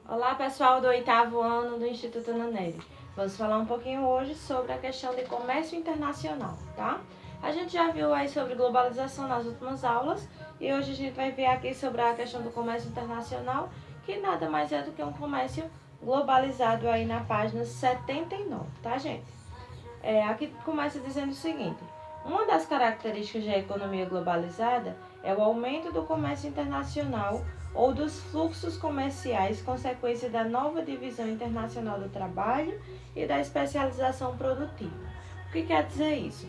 Olá pessoal do 8º ano do Instituto Nanelli. Vamos falar um pouquinho hoje sobre a questão de comércio internacional, tá? A gente já viu aí sobre globalização nas últimas aulas e hoje a gente vai ver aqui sobre a questão do comércio internacional, que nada mais é do que um comércio globalizado aí na página 79, tá gente? Aqui começa dizendo o seguinte: uma das características da economia globalizada é o aumento do comércio internacional ou dos fluxos comerciais, consequência da nova divisão internacional do trabalho e da especialização produtiva. O que quer dizer isso?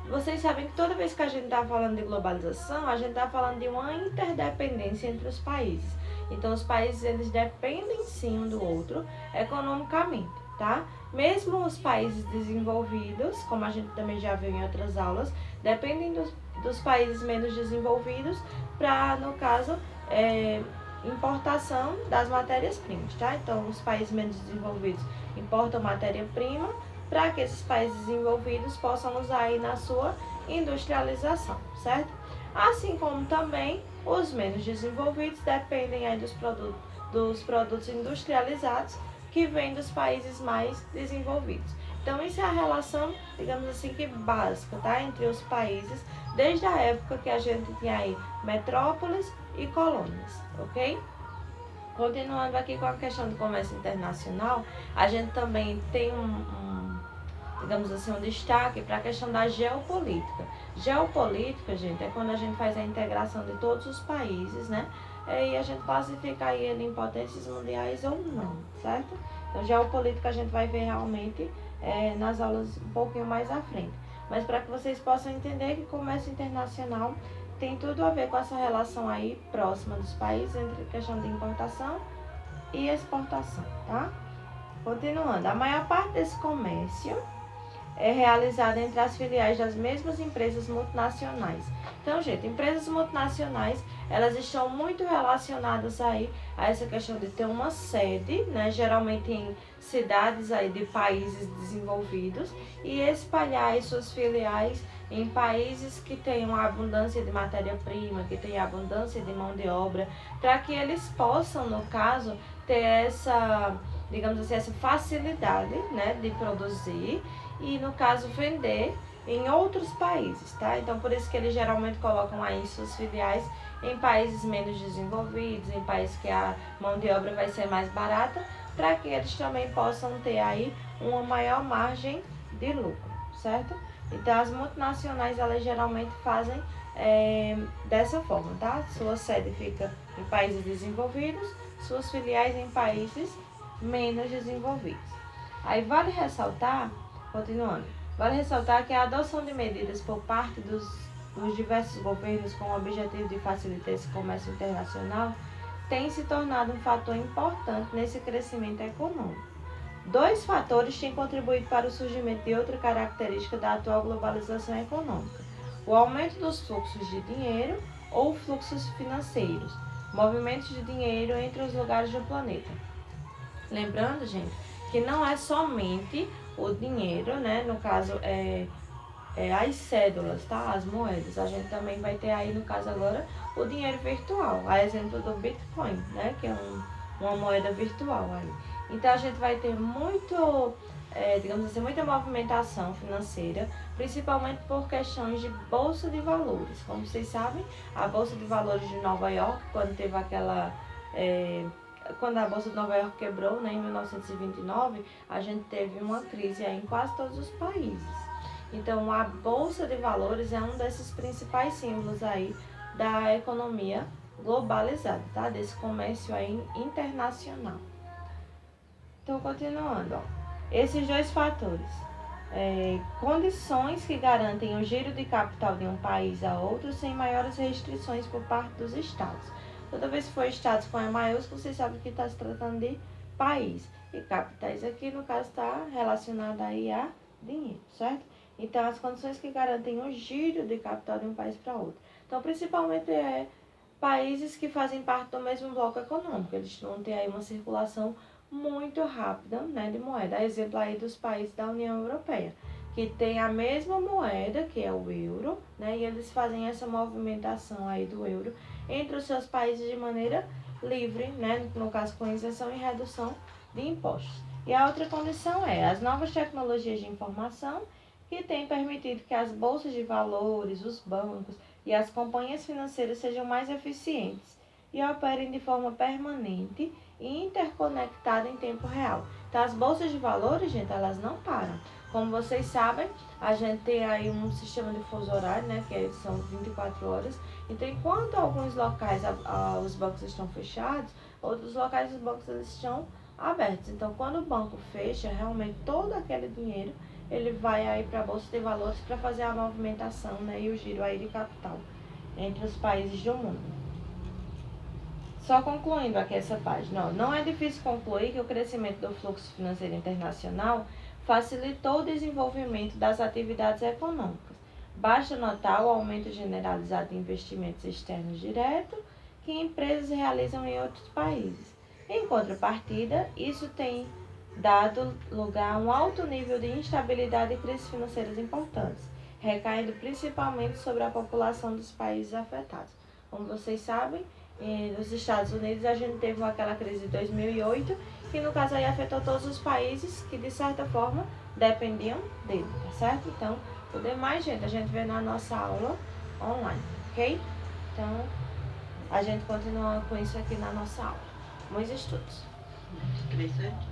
Vocês sabem que toda vez que a gente está falando de globalização, a gente está falando de uma interdependência entre os países. Então, os países eles dependem sim um do outro economicamente, tá? Mesmo os países desenvolvidos, como a gente também já viu em outras aulas, dependem dos países menos desenvolvidos para, no caso, importação das matérias-primas, tá? Então, os países menos desenvolvidos importam matéria-prima para que esses países desenvolvidos possam usar aí na sua industrialização, certo? Assim como também os menos desenvolvidos dependem aí dos produtos industrializados que vêm dos países mais desenvolvidos. Então, isso é a relação, digamos assim, que básica, tá? Entre os países, desde a época que a gente tinha aí metrópoles e colônias, ok? Continuando aqui com a questão do comércio internacional, a gente também tem digamos assim, um destaque para a questão da geopolítica. Geopolítica, gente, é quando a gente faz a integração de todos os países, né? E a gente classifica aí ele em potências mundiais ou não, certo? Então, geopolítica a gente vai ver realmente nas aulas um pouquinho mais à frente. Mas para que vocês possam entender que comércio internacional tem tudo a ver com essa relação aí próxima dos países entre questão de importação e exportação, tá? Continuando, a maior parte desse comércio é realizada entre as filiais das mesmas empresas multinacionais. Então, gente, empresas multinacionais, elas estão muito relacionadas aí a essa questão de ter uma sede, né, geralmente em cidades aí de países desenvolvidos, e espalhar as suas filiais em países que tenham abundância de matéria-prima, que tenham abundância de mão de obra, para que eles possam, no caso, ter essa, digamos assim, essa facilidade, né, de produzir e, no caso, vender em outros países, tá? Então, por isso que eles geralmente colocam aí suas filiais em países menos desenvolvidos, em países que a mão de obra vai ser mais barata, para que eles também possam ter aí uma maior margem de lucro, certo? Então, as multinacionais, elas geralmente fazem dessa forma, tá? Sua sede fica em países desenvolvidos, suas filiais em países menos desenvolvidos. Aí vale ressaltar, continuando, vale ressaltar que a adoção de medidas por parte dos diversos governos com o objetivo de facilitar esse comércio internacional tem se tornado um fator importante nesse crescimento econômico. Dois fatores têm contribuído para o surgimento de outra característica da atual globalização econômica: o aumento dos fluxos de dinheiro ou fluxos financeiros, movimentos de dinheiro entre os lugares do planeta. Lembrando, gente, que não é somente o dinheiro, né? No caso, as cédulas, tá? As moedas. A gente também vai ter aí, no caso agora, o dinheiro virtual. A exemplo do Bitcoin, né? Que é uma moeda virtual aí. Então, a gente vai ter muito, digamos assim, muita movimentação financeira, principalmente por questões de bolsa de valores. Como vocês sabem, a bolsa de valores de Nova York, quando teve aquela... quando a Bolsa de Nova York quebrou, né, em 1929, a gente teve uma crise aí em quase todos os países. Então, a Bolsa de Valores é um desses principais símbolos aí da economia globalizada, tá? Desse comércio aí internacional. Então, continuando, ó. Esses dois fatores. Condições que garantem o giro de capital de um país a outro sem maiores restrições por parte dos estados. Toda vez que for estados com E maiúsculo, você sabe que está se tratando de país. E capitais aqui, no caso, está relacionado aí a dinheiro, certo? Então, as condições que garantem o giro de capital de um país para outro. Então, principalmente países que fazem parte do mesmo bloco econômico. Eles vão ter aí uma circulação muito rápida, né, de moeda. Exemplo aí dos países da União Europeia. que tem a mesma moeda, que é o euro, né? E eles fazem essa movimentação aí do euro entre os seus países de maneira livre, né? No caso, com isenção e redução de impostos. E a outra condição é as novas tecnologias de informação que têm permitido que as bolsas de valores, os bancos e as companhias financeiras sejam mais eficientes e operem de forma permanente e interconectada em tempo real. Então, as bolsas de valores, gente, elas não param. Como vocês sabem, a gente tem aí um sistema de fuso horário, né, que são 24 horas. Então, enquanto alguns locais os bancos estão fechados, outros locais os bancos eles estão abertos. Então, quando o banco fecha, realmente todo aquele dinheiro ele vai aí para a bolsa de valores para fazer a movimentação, né, e o giro aí de capital entre os países do mundo. Só concluindo aqui essa página, não é difícil concluir que o crescimento do fluxo financeiro internacional facilitou o desenvolvimento das atividades econômicas. Basta notar o aumento generalizado de investimentos externos diretos que empresas realizam em outros países. Em contrapartida, isso tem dado lugar a um alto nível de instabilidade e crises financeiras importantes, recaindo principalmente sobre a população dos países afetados. Como vocês sabem, nos Estados Unidos a gente teve aquela crise de 2008, que no caso aí afetou todos os países que de certa forma dependiam dele, tá certo? Então, o demais, gente, a gente vê na nossa aula online, ok? Então, a gente continua com isso aqui na nossa aula. Bons estudos. Muito interessante.